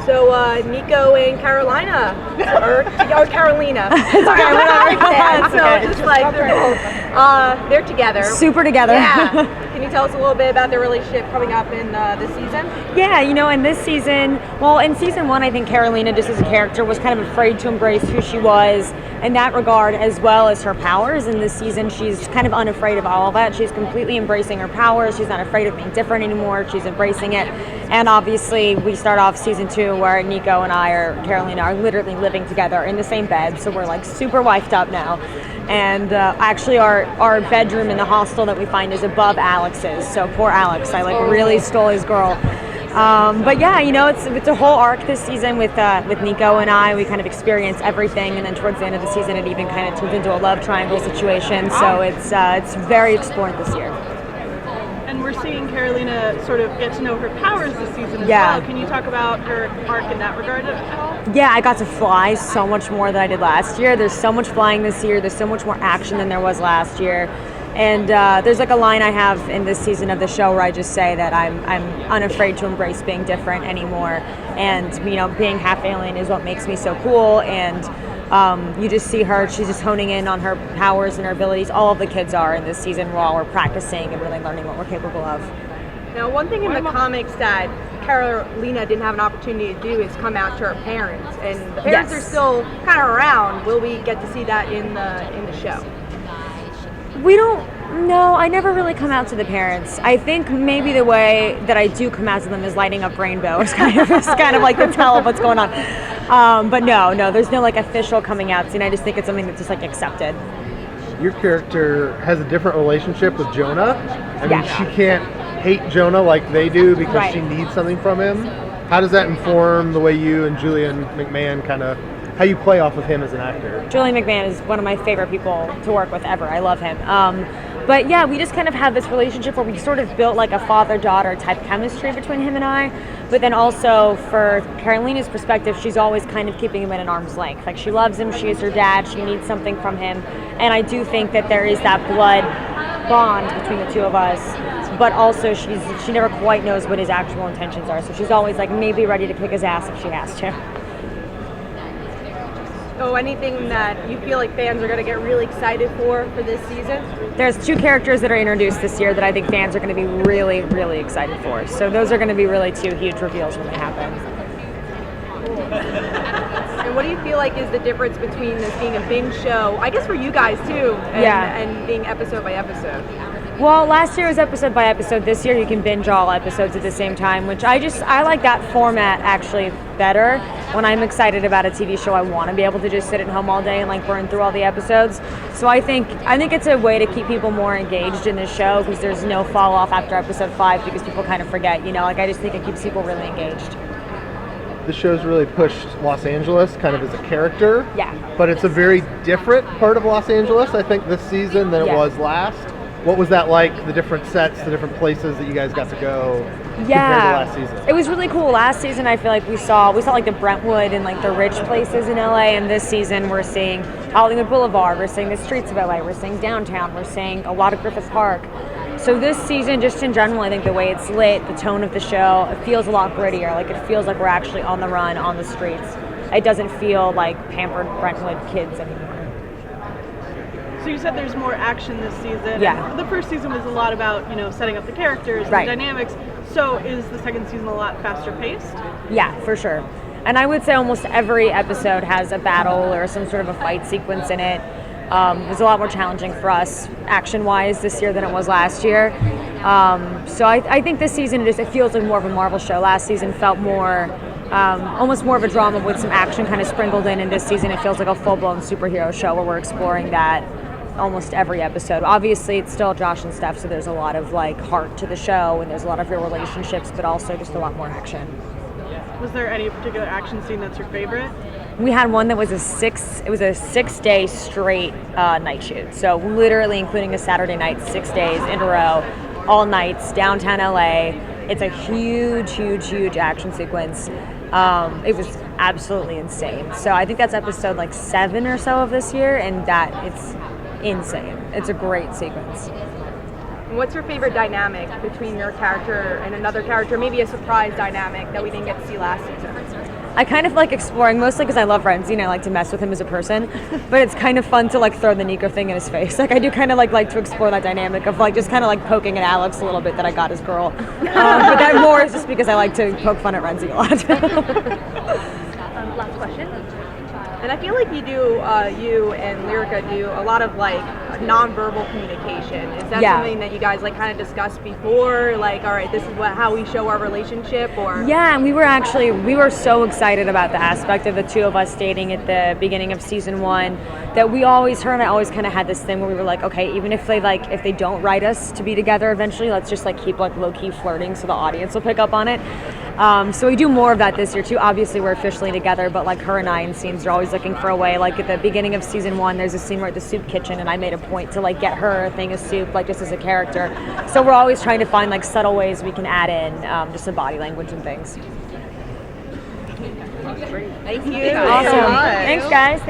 So Nico and Karolina, or Karolina. Sorry, I went over that. So just like they're together. Super together. Yeah. Can you tell us a little bit about their relationship coming up in this season? Yeah, in this season, in season 1, I think Karolina, just as a character, was kind of afraid to embrace who she was in that regard, as well as her powers. In this season, she's kind of unafraid of all of that. She's completely embracing her powers. She's not afraid of being different anymore. She's embracing it. And obviously, we start off season 2 where Nico and Karolina are literally living together in the same bed. So we're like super wifed up now. And actually, our bedroom in the hostel that we find is above Alex's. So poor Alex, I really stole his girl. But yeah, it's a whole arc this season with Nico and I. We kind of experience everything, and then towards the end of the season, it even kind of turns into a love triangle situation. So it's very explored this year. And we're seeing Karolina sort of get to know her powers this season as well. Can you talk about her arc in that regard at all? Yeah, I got to fly so much more than I did last year. There's so much flying this year. There's so much more action than there was last year. And there's like a line I have in this season of the show where I just say that I'm unafraid to embrace being different anymore. And, being half alien is what makes me so cool. And you just see her, she's just honing in on her powers and her abilities. All of the kids are in this season while we're practicing and really learning what we're capable of. Now, one thing in the comics that Karolina didn't have an opportunity to do is come out to her parents. And the parents are still kind of around. Will we get to see that in the show? We don't know. I never really come out to the parents. I think maybe the way that I do come out to them is lighting up rainbow. It's kind of like the tell of what's going on. But no, there's no like official coming out scene. I just think it's something that's just like accepted. Your character has a different relationship with Jonah. I mean, she can't hate Jonah like they do because she needs something from him. How does that inform the way you and Julian McMahon how you play off of him as an actor? Julian McMahon is one of my favorite people to work with ever. I love him. But yeah, we just kind of have this relationship where we sort of built like a father-daughter type chemistry between him and I. But then also for Karolina's perspective, she's always kind of keeping him at an arm's length. Like she loves him, she is her dad, she needs something from him. And I do think that there is that blood bond between the two of us. But also she never quite knows what his actual intentions are. So she's always like maybe ready to kick his ass if she has to. So anything that you feel like fans are going to get really excited for this season? There's 2 characters that are introduced this year that I think fans are going to be really, really excited for. So those are going to be really 2 huge reveals when they happen. And what do you feel like is the difference between this being a binge show, I guess for you guys too, and being episode by episode? Well, last year was episode by episode. This year you can binge all episodes at the same time, which I like that format actually better. When I'm excited about a TV show, I want to be able to just sit at home all day and like burn through all the episodes. So I think it's a way to keep people more engaged in the show because there's no fall off after episode 5 because people kind of forget, I just think it keeps people really engaged. The show's really pushed Los Angeles kind of as a character. Yeah. But it's a very different part of Los Angeles, I think, this season than it was last. What was that like, the different sets, the different places that you guys got to go compared to last season? It was really cool. Last season, I feel like we saw like the Brentwood and like the rich places in LA, and this season we're seeing Hollywood Boulevard, we're seeing the streets of LA, we're seeing downtown, we're seeing a lot of Griffith Park. So this season, just in general, I think the way it's lit, the tone of the show, it feels a lot grittier. Like it feels like we're actually on the run, on the streets. It doesn't feel like pampered Brentwood kids anymore. So you said there's more action this season. Yeah. The first season was a lot about, setting up the characters and the dynamics. So is the second season a lot faster paced? Yeah, for sure. And I would say almost every episode has a battle or some sort of a fight sequence in it. It was a lot more challenging for us action-wise this year than it was last year. So I think this season it feels like more of a Marvel show. Last season felt more, almost more of a drama with some action kind of sprinkled in. And this season it feels like a full-blown superhero show where we're exploring that almost every episode. Obviously, it's still Josh and Steph, so there's a lot of like heart to the show, and there's a lot of real relationships, but also just a lot more action. Was there any particular action scene that's your favorite? We had one that was a 6-day straight night shoot. So literally including a Saturday night, 6 days in a row, all nights, downtown LA. It's a huge, huge, huge action sequence. It was absolutely insane. So I think that's episode like 7 or so of this year, and that it's insane. It's a great sequence. And what's your favorite dynamic between your character and another character? Maybe a surprise dynamic that we didn't get to see last season. I kind of like exploring, mostly because I love Renzi and I like to mess with him as a person, but it's kind of fun to like throw the Nico thing in his face. Like I do kind of like to explore that dynamic of like just kind of like poking at Alex a little bit that I got his girl. But that more is just because I like to poke fun at Renzi a lot. Last question. And I feel like you do, you and Lyrica do a lot of like nonverbal communication. Is that something that you guys like kind of discussed before? Like, all right, this is how we show our relationship, or? Yeah, and we were so excited about the aspect of the two of us dating at the beginning of season 1 that her and I always kind of had this thing where we were like, okay, even if they don't write us to be together eventually, let's just like keep like low key flirting so the audience will pick up on it. So we do more of that this year too. Obviously we're officially together, but like her and I in scenes are always looking for a way. Like at the beginning of season 1, there's a scene where at the soup kitchen, and I made a point to like get her a thing of soup, like just as a character. So we're always trying to find like subtle ways we can add in just some body language and things. Thank you. Awesome. Thanks, guys.